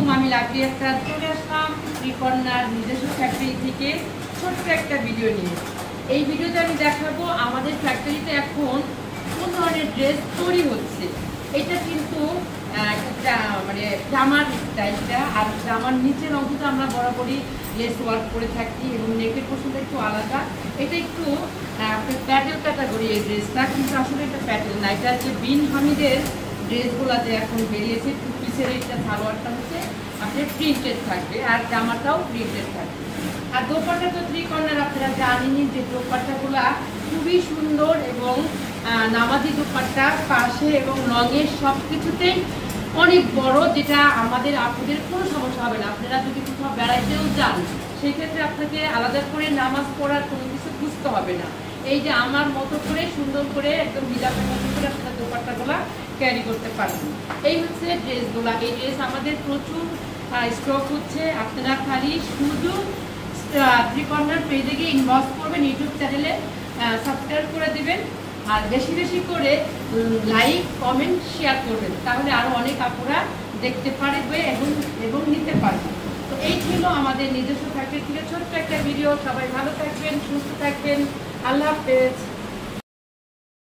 আলাইকুম, আমি লাকি একটা চলে আসলাম শ্রীকন্যার নিজস্ব ফ্যাক্টরি থেকে ছোট্ট একটা ভিডিও নিয়ে। এই ভিডিওতে আমি দেখাবো আমাদের ফ্যাক্টরিতে এখন কোন ধরনের ড্রেস তৈরি হচ্ছে। এটা কিন্তু একটা মানে জামার স্টাইলটা, আর জামার নিচের অংশটা আমরা বরাবরই লেস ওয়ার্ক করে থাকি এবং নেকের পোর্শনটা একটু আলাদা। এটা একটু প্যাটেল ক্যাটাগরি এই ড্রেসটা, কিন্তু আসলে এটা প্যাটেল না, এটা যে বিন হামিদের ড্রেসগুলোতে এখন বেরিয়েছে টু পিসের। এটা সালোয়ারটা হচ্ছে আপনার প্রিন্টেড থাকবে আর জামাটাও প্রিন্টেড থাকবে। আর দোপাট্টা তো শ্রীকন্যার আপনারা জানেনই যে দোপাট্টাগুলা খুবই সুন্দর এবং নামাজি দোপাট্টা, পাশে এবং রঙের সব কিছুতেই অনেক বড়, যেটা আমাদের আপুদের কোনো সমস্যা হবে না। আপনারা যদি কোথাও বেড়াইতেও যান সেক্ষেত্রে আপনাকে আলাদা করে নামাজ পড়ার কোনো কিছু বুঝতে হবে না। এই যে আমার মতো করে সুন্দর করে একদম হিজাবের মতো করে আপনারা দোপাট্টাগুলা ক্যারি করতে পারবেন। এই হচ্ছে ড্রেসগুলা। এই ড্রেস আমাদের প্রচুর স্টক হচ্ছে। আপনারা খালি শুধু শ্রীকন্যার পেজে গিয়ে ইনবক্স করবেন, ইউটিউব চ্যানেলে সাবস্ক্রাইব করে দেবেন, আর বেশি বেশি করে লাইক কমেন্ট শেয়ার করবেন, তাহলে আরও অনেক আপুরা দেখতে পারবে এবং নিতে পারবে। তো এই ছিল আমাদের নিজস্ব ফ্যাক্টরি থেকে ছোট্ট একটা ভিডিও। সবাই ভালো থাকবেন, সুস্থ থাকবেন, আল্লাহ হাফেজ।